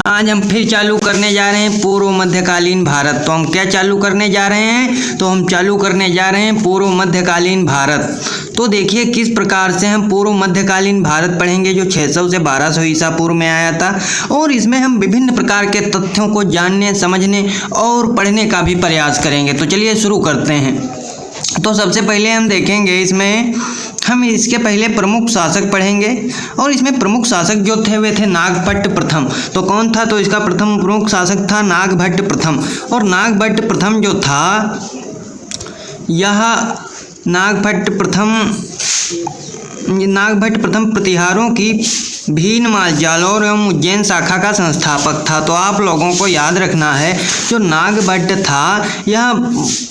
आज हम फिर चालू करने जा रहे हैं पूर्व मध्यकालीन भारत। तो हम क्या चालू करने जा रहे हैं? तो हम चालू करने जा रहे हैं पूर्व मध्यकालीन भारत। तो देखिए किस प्रकार से हम पूर्व मध्यकालीन भारत पढ़ेंगे जो 600 से 1200 ईसा पूर्व में आया था, और इसमें हम विभिन्न प्रकार के तथ्यों को जानने, समझने और पढ़ने का भी प्रयास करेंगे। तो चलिए शुरू करते हैं। तो सबसे पहले हम देखेंगे, इसमें हम इसके पहले प्रमुख शासक पढ़ेंगे, और इसमें प्रमुख शासक जो थे वे थे नागभट्ट प्रथम। तो कौन था? तो इसका प्रथम प्रमुख शासक था नागभट्ट प्रथम। और नागभट्ट प्रथम जो था, यह नागभट्ट प्रथम प्रतिहारों की भीनमाल, जालौर एवं उज्जैन शाखा का संस्थापक था। तो आप लोगों को याद रखना है, जो नागभट्ट था यह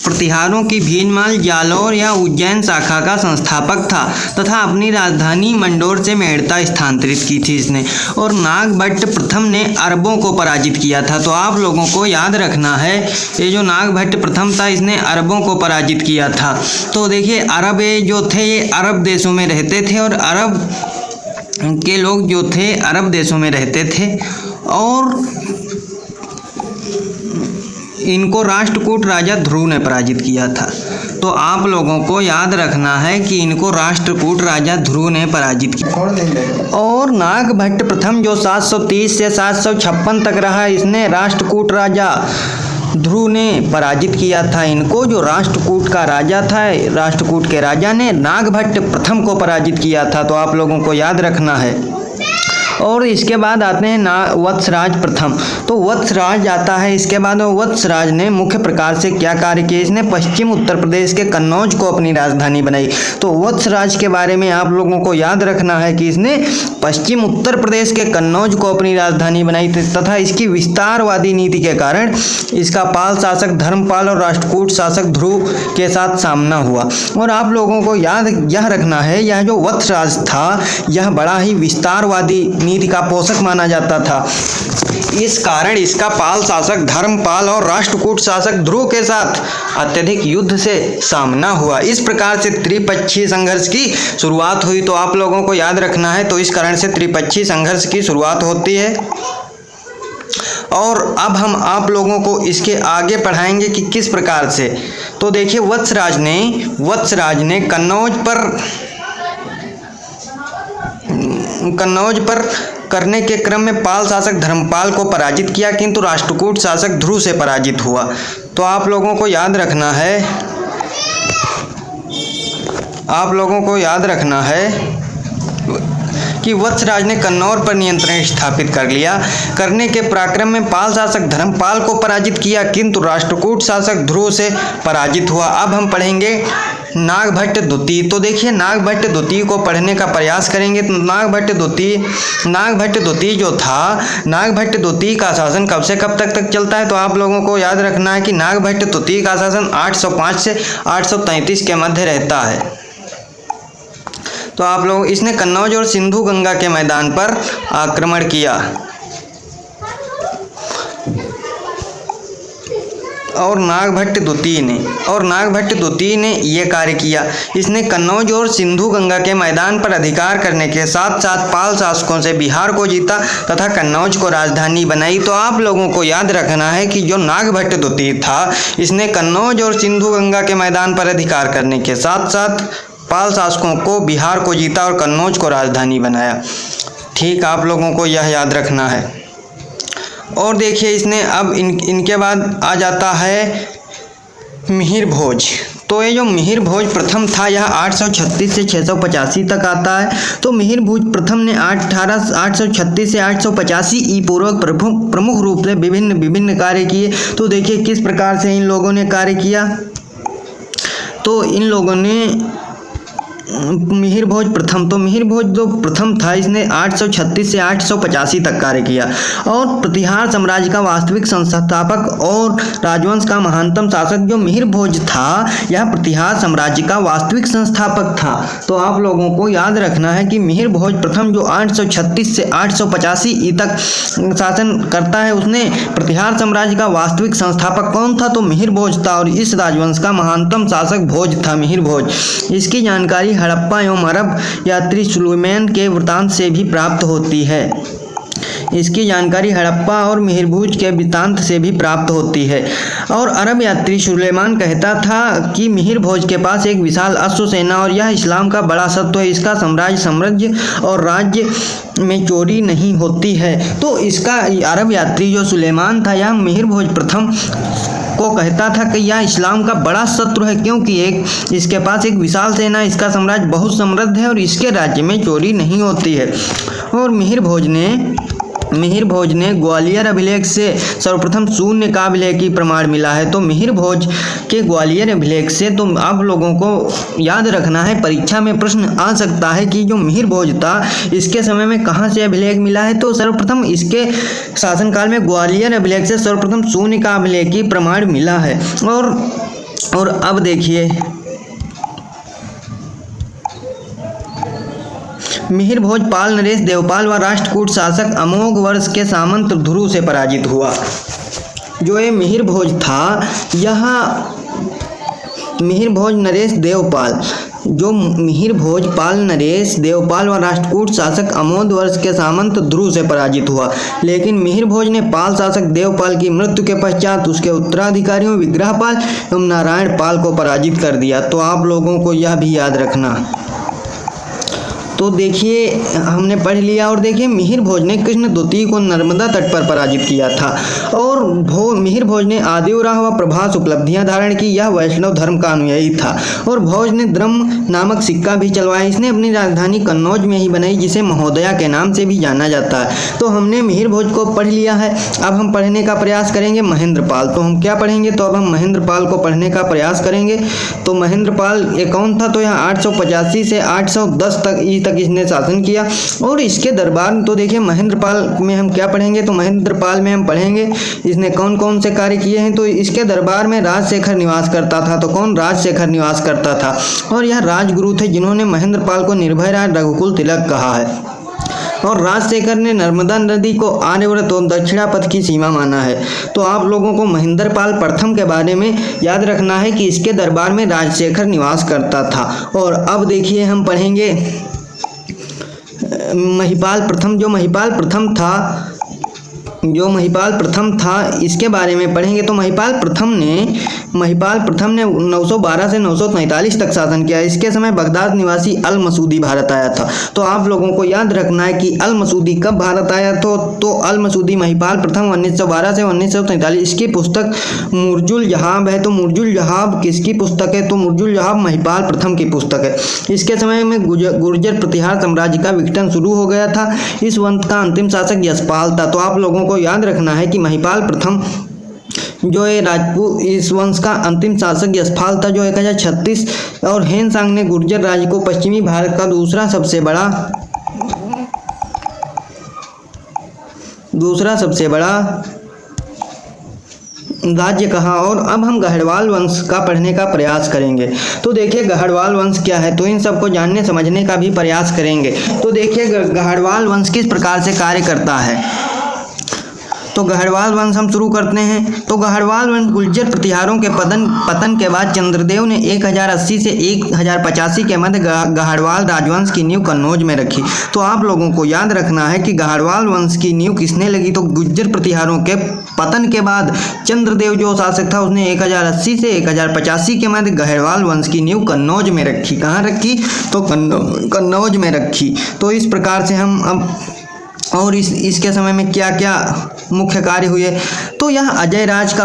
प्रतिहारों की भीनमाल, जालौर या उज्जैन शाखा का संस्थापक था तथा अपनी राजधानी मंडोर से मेड़ता स्थानांतरित की थी इसने। और नागभट्ट प्रथम ने अरबों को पराजित किया था। तो आप लोगों को याद रखना है, ये जो नागभट्ट प्रथम था इसने अरबों को पराजित किया था। तो देखिए अरब जो थे ये अरब देशों में रहते थे, और अरब के लोग जो थे अरब देशों में रहते थे, और इनको राष्ट्रकूट राजा ध्रुव ने पराजित किया था। तो आप लोगों को याद रखना है कि इनको राष्ट्रकूट राजा ध्रुव ने पराजित किया। और नागभट्ट प्रथम जो 730 से 756 तक रहा, इसने राष्ट्रकूट राजा ध्रुव ने पराजित किया था इनको। जो राष्ट्रकूट का राजा था, राष्ट्रकूट के राजा ने नागभट्ट प्रथम को पराजित किया था। तो आप लोगों को याद रखना है। और इसके बाद आते हैं वत्सराज प्रथम। तो वत्सराज आता है इसके बाद। वत्सराज ने मुख्य प्रकार से क्या कार्य किए? इसने पश्चिम उत्तर प्रदेश के कन्नौज को अपनी राजधानी बनाई। तो वत्सराज के बारे में आप लोगों को याद रखना है कि इसने पश्चिम उत्तर प्रदेश के कन्नौज को अपनी राजधानी बनाई तथा इसकी विस्तारवादी नीति के कारण इसका पाल शासक धर्मपाल और राष्ट्रकूट शासक ध्रुव के साथ सामना हुआ। और आप लोगों को याद यह रखना है, यह जो वत्सराज था यह बड़ा ही विस्तारवादी नीति का पोषक माना जाता था। इस कारण इसका पाल शासक धर्मपाल और राष्ट्रकूट शासक ध्रुव के साथ अत्यधिक युद्ध से सामना हुआ। इस प्रकार से त्रिपक्षीय संघर्ष की शुरुआत हुई। तो आप लोगों को याद रखना है, तो इस कारण से त्रिपक्षीय संघर्ष की शुरुआत होती है। और अब हम आप लोगों को इसके आगे पढ़ाएंगे कि किस प्रकार से। तो देखिए वत्सराज ने कन्नौज पर करने के क्रम में पाल शासक धर्मपाल को पराजित किया, किंतु राष्ट्रकूट शासक ध्रुव से पराजित हुआ। तो आप लोगों को याद रखना है कि वत्सराज ने कन्नौज पर नियंत्रण स्थापित कर लिया। करने के पराक्रम में पाल शासक धर्मपाल को पराजित किया, किंतु राष्ट्रकूट शासक ध्रुव से पराजित हुआ। अब हम पढ़ेंगे नागभट्ट द्वितीय। तो देखिए नागभट्ट द्वितीय को पढ़ने का प्रयास करेंगे। तो नागभट्ट द्वितीय जो था, नागभट्ट द्वितीय का शासन कब से कब तक चलता है? तो आप लोगों को याद रखना है कि नागभट्ट द्वितीय का शासन 805 से 833 के मध्य रहता है। तो आप लोग, इसने कन्नौज और सिंधु गंगा के मैदान पर आक्रमण किया और नागभट्ट द्वितीय ने ये कार्य किया। इसने कन्नौज और सिंधु गंगा के मैदान पर अधिकार करने के साथ साथ पाल शासकों से बिहार को जीता तथा कन्नौज को राजधानी बनाई। तो आप लोगों को याद रखना है कि जो नागभट्ट द्वितीय था, इसने कन्नौज और सिंधु गंगा के मैदान पर अधिकार करने के साथ साथ पाल शासकों को बिहार को जीता और कन्नौज को राजधानी बनाया। ठीक, आप लोगों को यह याद रखना है। और देखिए इसने अब इनके बाद आ जाता है मिहिर भोज। तो ये जो मिहिर भोज प्रथम था यह 836 से 685 तक आता है। तो मिहिर भोज प्रथम ने 836 से 885 ई पूर्व प्रमुख रूप से विभिन्न कार्य किए। तो देखिए किस प्रकार से इन लोगों ने कार्य किया। तो इन लोगों ने मिहिर भोज जो प्रथम था, इसने 836 से 885 तक कार्य किया और प्रतिहार साम्राज्य का वास्तविक संस्थापक और राजवंश का महानतम शासक जो मिहिर भोज था, यह प्रतिहार साम्राज्य का वास्तविक संस्थापक था। तो आप लोगों को याद रखना है कि मिहिर भोज प्रथम जो 836 से 885 तक शासन करता है, उसने प्रतिहार साम्राज्य का वास्तविक संस्थापक कौन था? तो मिहिर भोज था और इस राजवंश का महानतम शासक भोज था, मिहिर भोज। इसकी जानकारी हड़प्पा एवं अरब यात्री सुलेमान के वृत्तांत से भी प्राप्त होती है। इसकी जानकारी हड़प्पा और मिहिरभोज के वृत्तांत से भी प्राप्त होती है। और अरब यात्री सुलेमान कहता था कि मिहिरभोज के पास एक विशाल अश्व सेना और यह इस्लाम का बड़ा सत्व है, इसका साम्राज्य समृद्ध और राज्य में चोरी नहीं होती है। तो इसका अरब यात्री जो सुलेमान था यह मिहिरभोज प्रथम को कहता था कि यह इस्लाम का बड़ा शत्रु है, क्योंकि इसके पास एक विशाल सेना, इसका साम्राज्य बहुत समृद्ध है और इसके राज्य में चोरी नहीं होती है। और मिहिरभोज ने ग्वालियर अभिलेख से सर्वप्रथम शून्य का अभिलेख की प्रमाण मिला है। तो मिहिरभोज के ग्वालियर अभिलेख से तो आप लोगों को याद रखना है, परीक्षा में प्रश्न आ सकता है कि जो मिहिरभोज था इसके समय में कहाँ से अभिलेख मिला है। तो सर्वप्रथम इसके शासनकाल में ग्वालियर अभिलेख से सर्वप्रथम शून्य का अभिलेख की प्रमाण मिला है। और अब देखिए, मिहिरभोज पाल नरेश देवपाल व राष्ट्रकूट शासक अमोघ वर्ष के सामंत ध्रुव से पराजित हुआ। जो ये मिहिरभोज था, यह मिहिरभोज नरेश देवपाल, जो मिहिरभोज पाल नरेश देवपाल व राष्ट्रकूट शासक अमोघ वर्ष के सामंत ध्रुव से पराजित हुआ। लेकिन मिहिरभोज ने पाल शासक देवपाल की मृत्यु के पश्चात उसके उत्तराधिकारियों विग्रहपाल एवं नारायण पाल को पराजित कर दिया। तो आप लोगों को यह भी याद रखना। तो देखिए, हमने पढ़ लिया। और देखिए, मिहिरभोज ने कृष्ण द्वितीय को नर्मदा तट पर पराजित किया था। और मिहिरभोज ने आदिवराह व प्रभास उपलब्धियां धारण की। यह वैष्णव धर्म का अनुयायी था। और भोज ने द्रह्म नामक सिक्का भी चलवाया। इसने अपनी राजधानी कन्नौज में ही बनाई, जिसे महोदया के नाम से भी जाना जाता है। तो हमने मिहिरभोज को पढ़ लिया है। अब हम पढ़ने का प्रयास करेंगे महेंद्रपाल। तो हम क्या पढ़ेंगे? तो अब हम महेंद्रपाल को पढ़ने का प्रयास करेंगे। तो महेंद्रपाल ये कौन था? तो यह 885 से 810 तक इसने शासन किया। और इसके दरबार, तो देखिए महेंद्रपाल में हम क्या पढ़ेंगे? तो महेंद्रपाल में हम पढ़ेंगे इसने कौन कौन से कार्य किए हैं। तो इसके दरबार में राजशेखर निवास करता था। तो कौन? राजशेखर निवास करता था। और यह राजगुरु थे जिन्होंने महेंद्रपाल को निर्भय राज रघुकुल तिलक कहा है। और राजशेखर ने नर्मदा नदी को आर्यव्रत और दक्षिणापथ की सीमा माना है। तो आप लोगों को महेंद्रपाल प्रथम के बारे में याद रखना है कि इसके दरबार में राजशेखर निवास करता था। और अब देखिए, हम पढ़ेंगे महिपाल प्रथम। जो महिपाल प्रथम था इसके बारे में पढ़ेंगे। तो महिपाल प्रथम ने 912 से 943 तक शासन किया। इसके समय बगदाद निवासी अल मसूदी भारत आया था। तो आप लोगों को याद रखना है कि अल मसूदी कब भारत आया तो अल मसूदी महिपाल प्रथम 1912 से 1943। इसकी पुस्तक मुर्जुल जहाब है। तो मुर्जुल जहाब किसकी पुस्तक है? तो मुर्जुल जहाब महिपाल प्रथम की पुस्तक है। इसके समय में गुर्जर प्रतिहार साम्राज्य का विघटन शुरू हो गया था। इस वंश का अंतिम शासक यशपाल था। तो आप लोगों को याद रखना है कि महिपाल प्रथम जो है राजपूत, इस वंश का अंतिम शासक यशपाल था, जो 1036। और हेनसांग ने गुर्जर राज्य को पश्चिमी भारत का दूसरा सबसे बड़ा राज्य कहा। और अब हम गढ़वाल वंश का पढ़ने का प्रयास करेंगे। तो देखिए, गढ़वाल वंश क्या है, तो इन सबको जानने समझने का भी प्रयास करेंगे। तो देखिए, गढ़वाल वंश किस प्रकार से कार्य करता है। तो गढ़वाल वंश हम शुरू करते हैं। तो गढ़वाल वंश गुर्जर प्रतिहारों के पतन के बाद चंद्रदेव ने 1080 से 1085 के मध्य गढ़वाल राजवंश की नींव कन्नौज में रखी। तो आप लोगों को याद रखना है कि गढ़वाल वंश की नींव किसने लगी? तो गुर्जर प्रतिहारों के पतन के बाद चंद्रदेव जो शासक था उसने 1080 से 1085 के मध्य गढ़वाल वंश की नींव कन्नौज में रखी। कहाँ रखी? तो कन्नौज में रखी। तो इस प्रकार से हम अब, और इसके समय में क्या क्या मुख्य कार्य हुए। तो यह अजय राज का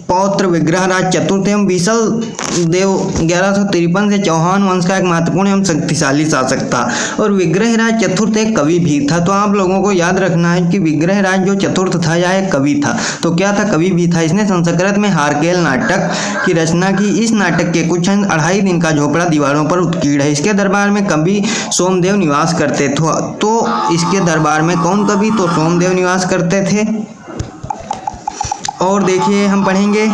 पौत्र विग्रहराज चतुर्थ एवं बीसल देव 1153 से चौहान वंश का एक महत्वपूर्ण एवं शक्तिशाली शासक था। और विग्रहराज चतुर्थ एक कवि भी था। तो आप लोगों को याद रखना है कि विग्रहराज जो चतुर्थ था यह एक कवि था। तो क्या था? कवि भी था। इसने संस्कृत में हारकेल नाटक की रचना की। इस नाटक के कुछ अंश 2.5 दिन का झोपड़ा दीवारों पर उत्कीर्ण है। इसके दरबार में कवि सोमदेव निवास करते थे। तो इसके दरबार में कौन कवि? तो सोमदेव निवास करते थे। और देखिए, हम पढ़ेंगे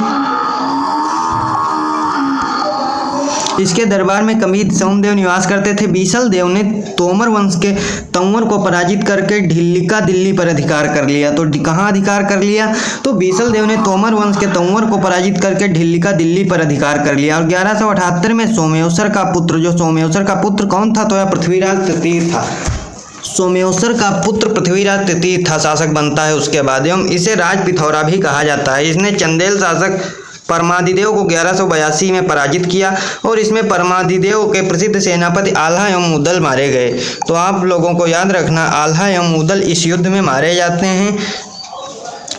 इसके दरबार में कवि सोमदेव निवास करते थे। बीसल देव ने तोमर वंश के तंवर को पराजित करके ढिल्लिका दिल्ली पर अधिकार कर लिया। तो कहाँ अधिकार कर लिया? तो बीसल देव ने तोमर वंश के तंवर को पराजित करके ढिल्लिका दिल्ली पर अधिकार कर लिया। और 1178 में सोमेश्वर का पुत्र, जो सोमेश्वर का पुत्र कौन था? तो यह पृथ्वीराज तृतीय था। सोमेश्वर का पुत्र पृथ्वीराज तृतीय था शासक बनता है उसके बाद, एवं इसे राज पिथौरा भी कहा जाता है। इसने चंदेल शासक परमादिदेव को 1182 में पराजित किया और इसमें परमादिदेव के प्रसिद्ध सेनापति आल्हा एवं मुदल मारे गए। तो आप लोगों को याद रखना, आल्हा एवं मुदल इस युद्ध में मारे जाते हैं।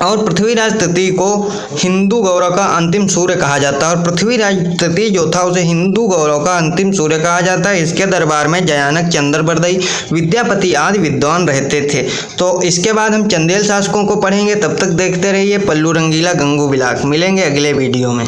और पृथ्वीराज तृतीय को हिंदू गौरव का अंतिम सूर्य कहा जाता है, और पृथ्वीराज तृतीय जो था उसे हिंदू गौरव का अंतिम सूर्य कहा जाता है। इसके दरबार में जयानक, चंद्रबरदई, विद्यापति आदि विद्वान रहते थे। तो इसके बाद हम चंदेल शासकों को पढ़ेंगे। तब तक देखते रहिए पल्लू रंगीला गंगू बिलास। मिलेंगे अगले वीडियो में।